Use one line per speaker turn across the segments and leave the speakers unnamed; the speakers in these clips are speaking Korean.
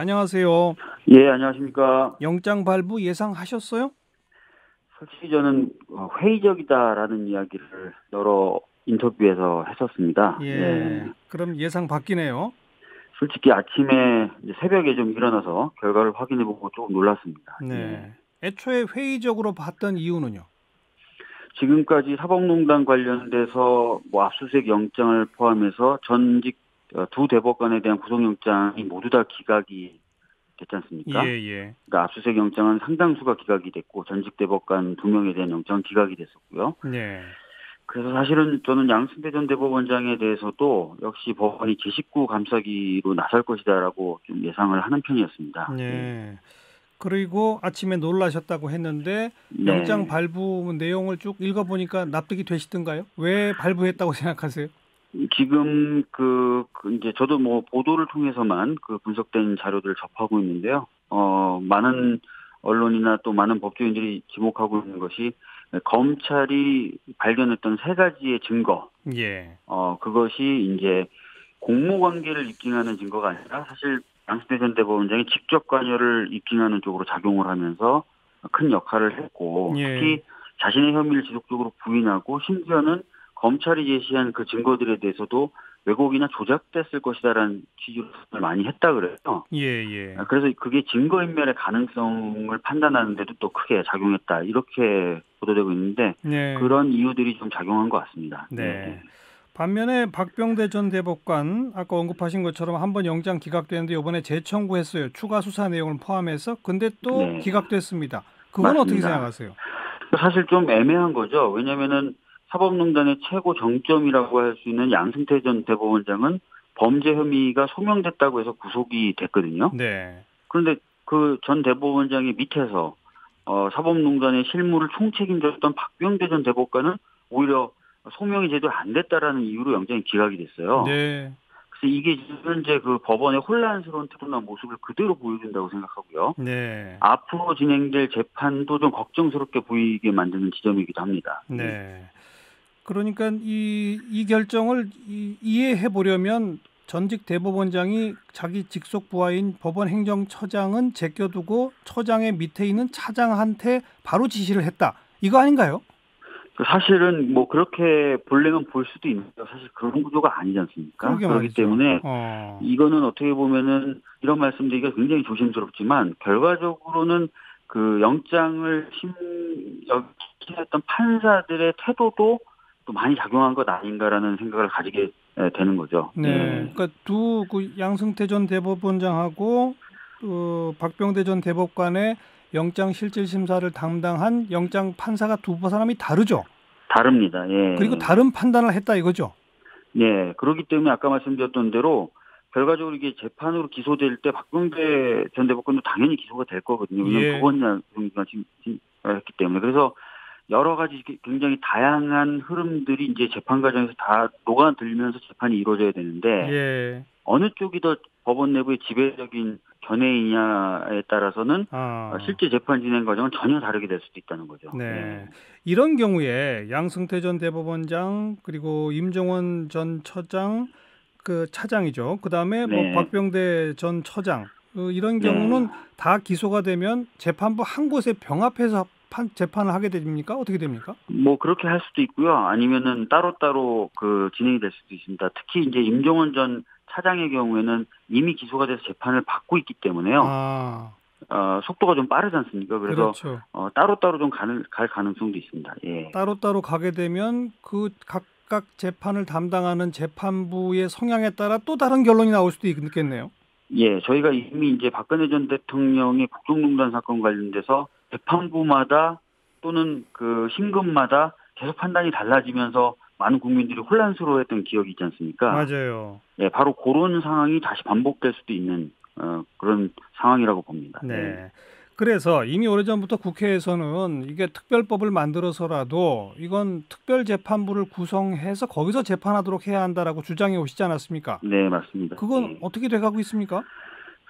안녕하세요.
예, 안녕하십니까.
영장 발부 예상하셨어요?
솔직히 저는 회의적이다라는 이야기를 여러 인터뷰에서 했었습니다. 예.
예. 그럼 예상 바뀌네요.
솔직히 아침에 이제 새벽에 좀 일어나서 결과를 확인해보고 조금 놀랐습니다. 예.
네. 애초에 회의적으로 봤던 이유는요?
지금까지 사법농단 관련돼서 뭐 압수수색 영장을 포함해서 전직 두 대법관에 대한 구속영장이 모두 다 기각이 됐지
예,
않습니까?
예.
그러니까 압수수색 영장은 상당수가 기각이 됐고 전직 대법관 두 명에 대한 영장은 기각이 됐었고요.
네.
그래서 사실은 저는 양승태 전 대법원장에 대해서도 역시 법원이 제19 감싸기로 나설 것이다라고 좀 예상을 하는 편이었습니다. 예.
네. 그리고 아침에 놀라셨다고 했는데 영장
네.
발부 내용을 쭉 읽어보니까 납득이 되시던가요? 왜 발부했다고 생각하세요?
지금 이제 저도 뭐 보도를 통해서만 그 분석된 자료들을 접하고 있는데요. 많은 언론이나 또 많은 법조인들이 지목하고 있는 것이 검찰이 발견했던 세 가지의 증거,
예.
그것이 이제 공모 관계를 입증하는 증거가 아니라 사실 양승태 전 대법원장이 직접 관여를 입증하는 쪽으로 작용을 하면서 큰 역할을 했고,
예.
특히 자신의 혐의를 지속적으로 부인하고 심지어는 검찰이 제시한 그 증거들에 대해서도 왜곡이나 조작됐을 것이다라는 취지로 을 많이 했다 그래요.
예, 예.
그래서 그게 증거인멸의 가능성을 판단하는데도 또 크게 작용했다, 이렇게 보도되고 있는데,
네.
그런 이유들이 좀 작용한 것 같습니다. 예.
네. 반면에 박병대 전 대법관 아까 언급하신 것처럼 한번 영장 기각되는데 이번에 재청구했어요. 추가 수사 내용을 포함해서. 근데 또
네,
기각됐습니다. 그건 어떻게
맞습니다.
생각하세요?
사실 좀 애매한 거죠. 왜냐면은 사법농단의 최고 정점이라고 할 수 있는 양승태 전 대법원장은 범죄 혐의가 소명됐다고 해서 구속이 됐거든요.
네.
그런데 그 전 대법원장의 밑에서 사법농단의 실무를 총책임졌던 박병대 전 대법관은 오히려 소명이 제대로 안 됐다라는 이유로 영장이 기각이 됐어요.
네.
그래서 이게 현재 그 법원의 혼란스러운 태도나 모습을 그대로 보여준다고 생각하고요.
네.
앞으로 진행될 재판도 좀 걱정스럽게 보이게 만드는 지점이기도 합니다. 예.
네. 그러니까 이 결정을 이해해 보려면 전직 대법원장이 자기 직속 부하인 법원 행정처장은 제껴두고 처장의 밑에 있는 차장한테 바로 지시를 했다. 이거 아닌가요?
사실은 뭐 그렇게 볼래면 볼 수도 있는데 사실 그런 구조가 아니지 않습니까?
그러게
그렇기
말이죠.
때문에
어.
이거는 어떻게 보면은 이런 말씀드리기가 굉장히 조심스럽지만 결과적으로는 그 영장을 심했던 판사들의 태도도 또 많이 작용한 것 아닌가라는 생각을 가지게 되는 거죠.
네,
예.
그러니까 두 그 양승태 전 대법원장하고 박병대 전 대법관의 영장 실질 심사를 담당한 영장 판사가 두 사람이 다르죠.
다릅니다.
그리고
예.
다른 판단을 했다 이거죠.
예. 그렇기 때문에 아까 말씀드렸던 대로 결과적으로 이게 재판으로 기소될 때 박병대 전 대법관도 당연히 기소가 될 거거든요. 왜냐하면 두
예,
번이나 했기 때문에. 그래서 여러 가지 굉장히 다양한 흐름들이 이제 재판 과정에서 다 녹아들면서 재판이 이루어져야 되는데
예,
어느 쪽이 더 법원 내부의 지배적인 견해이냐에 따라서는
아,
실제 재판 진행 과정은 전혀 다르게 될 수도 있다는 거죠. 예.
네. 이런 경우에 양승태 전 대법원장 그리고 임종원 전 처장 그 차장이죠. 그 다음에 뭐
네.
박병대 전 처장 이런
네.
경우는 다 기소가 되면 재판부 한 곳에 병합해서 재판을 하게 됩니까? 어떻게 됩니까?
뭐 그렇게 할 수도 있고요. 아니면은 따로따로 그 진행이 될 수도 있습니다. 특히 이제 임종원 전 차장의 경우에는 이미 기소가 돼서 재판을 받고 있기 때문에요.
아,
속도가 좀 빠르지 않습니까? 그래서
그렇죠.
따로따로 좀 갈 가능성도 있습니다. 예.
따로따로 가게 되면 그 각각 재판을 담당하는 재판부의 성향에 따라 또 다른 결론이 나올 수도 있겠네요.
예, 저희가 이미 이제 박근혜 전 대통령의 국정농단 사건 관련돼서 재판부마다 또는 그 심금마다 계속 판단이 달라지면서 많은 국민들이 혼란스러워했던 기억이 있지 않습니까?
맞아요.
예, 바로 그런 상황이 다시 반복될 수도 있는 그런 상황이라고 봅니다. 예.
네. 그래서 이미 오래전부터 국회에서는 이게 특별법을 만들어서라도 이건 특별재판부를 구성해서 거기서 재판하도록 해야 한다라고 주장해 오시지 않았습니까?
네, 맞습니다.
그건
예.
어떻게 돼가고 있습니까?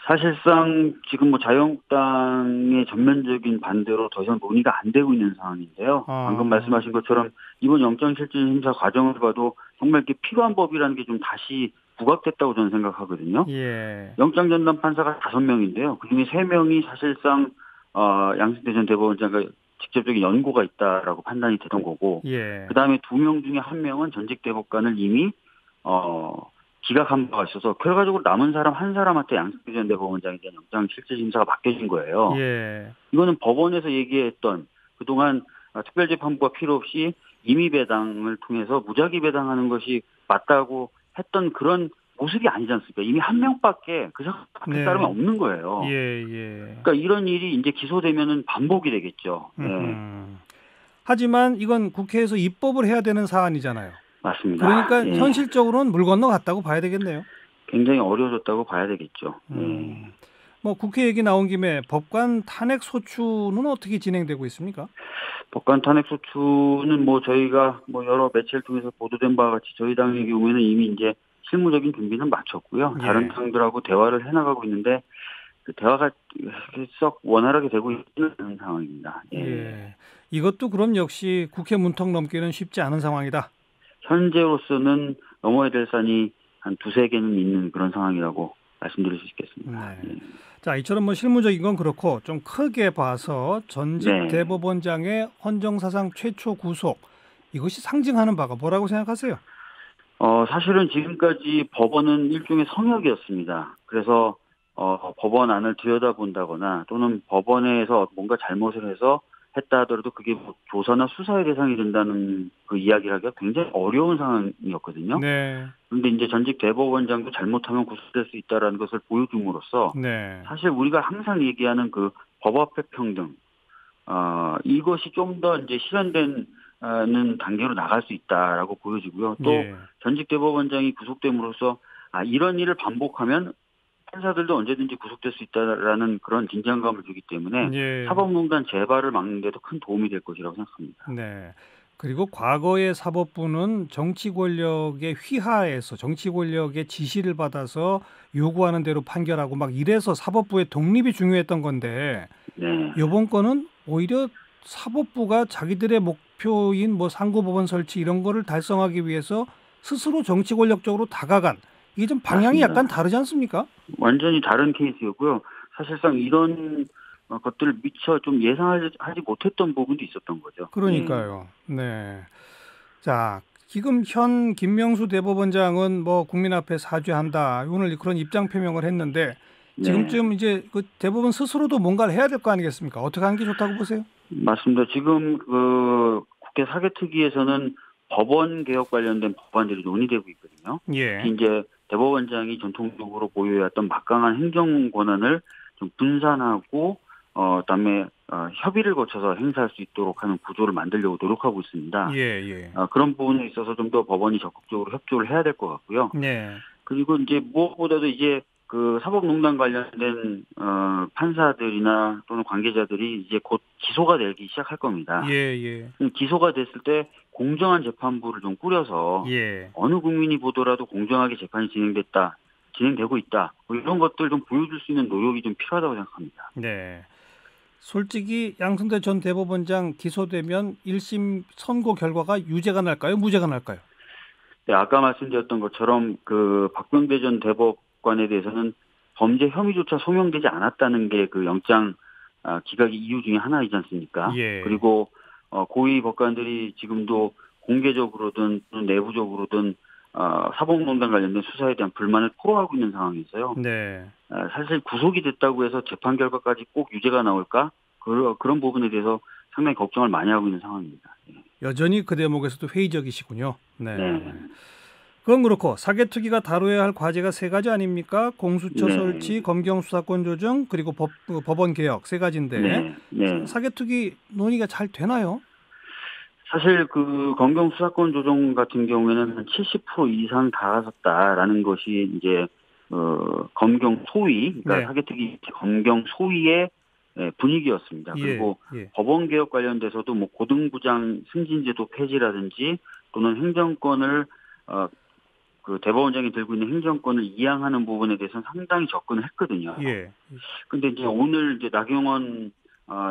사실상 지금 뭐 자유한국당의 전면적인 반대로 더 이상 논의가 안 되고 있는 상황인데요. 방금
아,
말씀하신 것처럼 이번 영장실질심사 과정을 봐도 정말 이렇게 필요한 법이라는 게 좀 다시 부각됐다고 저는 생각하거든요.
예.
영장 전담 판사가 5명인데요. 그중에 3명이 사실상 양승태 전 대법원장과 직접적인 연고가 있다라고 판단이 되던 거고,
예.
그다음에 2명 중에 1명은 전직 대법관을 이미 기각한 바가 있어서 결과적으로 남은 사람 한 사람한테 양승태 전 대법원장에 대한 영장 실질 심사가 맡겨진 거예요.
예.
이거는 법원에서 얘기했던 그동안 특별재판부가 필요 없이 임의 배당을 통해서 무작위 배당하는 것이 맞다고 했던 그런 모습이 아니지 않습니까? 이미 1명밖에 그
네.
사람이 없는 거예요.
예.
그러니까 이런 일이 이제 기소되면은 반복이 되겠죠. 네.
하지만 이건 국회에서 입법을 해야 되는 사안이잖아요.
맞습니다.
그러니까
예.
현실적으로는 물 건너갔다고 봐야 되겠네요.
굉장히 어려워졌다고 봐야 되겠죠.
뭐 국회 얘기 나온 김에 법관 탄핵 소추는 어떻게 진행되고 있습니까?
법관 탄핵 소추는 뭐 저희가 뭐 여러 매체를 통해서 보도된 바와 같이 저희 당의 경우에는 이미 이제 실무적인 준비는 마쳤고요. 다른 당들하고 대화를 해나가고 있는데 그 대화가 썩 원활하게 되고 있는 상황입니다.
예. 이것도 그럼 역시 국회 문턱 넘기는 쉽지 않은 상황이다.
현재로서는 넘어야 될 산이 한 2-3개는 있는 그런 상황이라고 말씀드릴 수 있겠습니다.
네. 자, 이처럼 뭐 실무적인 건 그렇고 좀 크게 봐서 전직 대법원장의 헌정사상 최초 구속, 이것이 상징하는 바가 뭐라고 생각하세요?
사실은 지금까지 법원은 일종의 성역이었습니다. 그래서 법원 안을 들여다본다거나 또는 법원에서 뭔가 잘못을 해서 했다 하더라도 그게 뭐 조사나 수사의 대상이 된다는 그 이야기를 하기가 굉장히 어려운 상황이었거든요.
네.
그런데 이제 전직 대법원장도 잘못하면 구속될 수 있다라는 것을 보여줌으로써
네.
사실 우리가 항상 얘기하는 그 법 앞에 평등, 이것이 좀 더 이제 실현되는 단계로 나갈 수 있다라고 보여지고요. 또 전직 대법원장이 구속됨으로써 이런 일을 반복하면 판사들도 언제든지 구속될 수 있다라는 그런 긴장감을 주기 때문에 사법농단 재발을 막는 데도 큰 도움이 될 것이라고 생각합니다.
네. 그리고 과거의 사법부는 정치 권력의 휘하에서 정치 권력의 지시를 받아서 요구하는 대로 판결하고 막 이래서 사법부의 독립이 중요했던 건데 이번 건은 오히려 사법부가 자기들의 목표인 뭐 상고법원 설치 이런 거를 달성하기 위해서 스스로 정치 권력적으로 다가간, 이게 좀 방향이
맞습니다.
약간 다르지 않습니까?
완전히 다른 케이스였고요. 사실상 이런 것들을 미처 좀 예상하지 못했던 부분도 있었던 거죠.
그러니까요. 네. 자, 지금 현 김명수 대법원장은 뭐 국민 앞에 사죄한다, 오늘 그런 입장 표명을 했는데 지금쯤 이제 그 대법원 스스로도 뭔가를 해야 될 거 아니겠습니까? 어떻게 하는 게 좋다고 보세요?
맞습니다. 지금 그 국회 사개특위에서는 법원 개혁 관련된 법안들이 논의되고 있거든요. 특히 이제 대법원장이 전통적으로 보유해왔던 막강한 행정 권한을 좀 분산하고 그다음에 협의를 거쳐서 행사할 수 있도록 하는 구조를 만들려고 노력하고 있습니다. 그런 부분에 있어서 좀 더 법원이 적극적으로 협조를 해야 될 것 같고요. 그리고 이제 무엇보다도 이제 그 사법농단 관련된 판사들이나 또는 관계자들이 이제 곧 기소가 되기 시작할 겁니다. 기소가 됐을 때 공정한 재판부를 좀 꾸려서 어느 국민이 보더라도 공정하게 재판이 진행되고 있다. 뭐 이런 것들 좀 보여줄 수 있는 노력이 좀 필요하다고 생각합니다.
네. 솔직히 양승태 전 대법원장 기소되면 1심 선고 결과가 유죄가 날까요? 무죄가 날까요?
네, 아까 말씀드렸던 것처럼 그 박병대 전 대법관에 대해서는 범죄 혐의조차 소명되지 않았다는 게 그 영장 기각의 이유 중에 하나이지 않습니까? 그리고 고위 법관들이 지금도 공개적으로든 내부적으로든 사법농단 관련된 수사에 대한 불만을 토로하고 있는 상황이어서요. 사실 구속이 됐다고 해서 재판 결과까지 꼭 유죄가 나올까? 그런 부분에 대해서 상당히 걱정을 많이 하고 있는 상황입니다.
여전히 그 대목에서도 회의적이시군요. 그건 그렇고 사개특위가 다뤄야 할 과제가 3가지 아닙니까? 공수처 설치, 검경 수사권 조정, 그리고 법원 개혁 3가지인데 사개특위 논의가 잘 되나요?
사실 그 검경 수사권 조정 같은 경우에는 한 70% 이상 다가섰다라는 것이 이제 검경 소위, 그러니까 사개특위 검경 소위의 분위기였습니다. 그리고 법원 개혁 관련돼서도 뭐 고등부장 승진제도 폐지라든지 또는 행정권을 그 대법원장이 들고 있는 행정권을 이양하는 부분에 대해서는 상당히 접근을 했거든요. 근데 이제 오늘 이제 나경원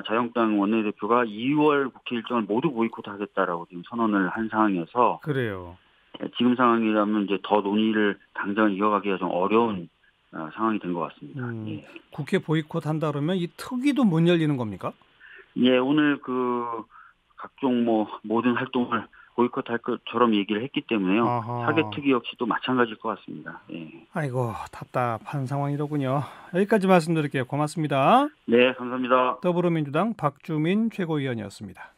자유한국당 원내대표가 2월 국회 일정을 모두 보이콧하겠다라고 지금 선언을 한 상황이어서
그래요.
지금 상황이라면 이제 더 논의를 당장 이어가기가 좀 어려운 상황이 된 것 같습니다. 예.
국회 보이콧 한다 그러면 이 특위도 못 열리는 겁니까?
예, 오늘 각종 모든 활동을 보이콧할 것처럼 얘기를 했기 때문에요.
아하.
사개특위 역시도 마찬가지일 것 같습니다. 예.
아이고 답답한 상황이로군요. 여기까지 말씀드릴게요. 고맙습니다.
네, 감사합니다.
더불어민주당 박주민 최고위원이었습니다.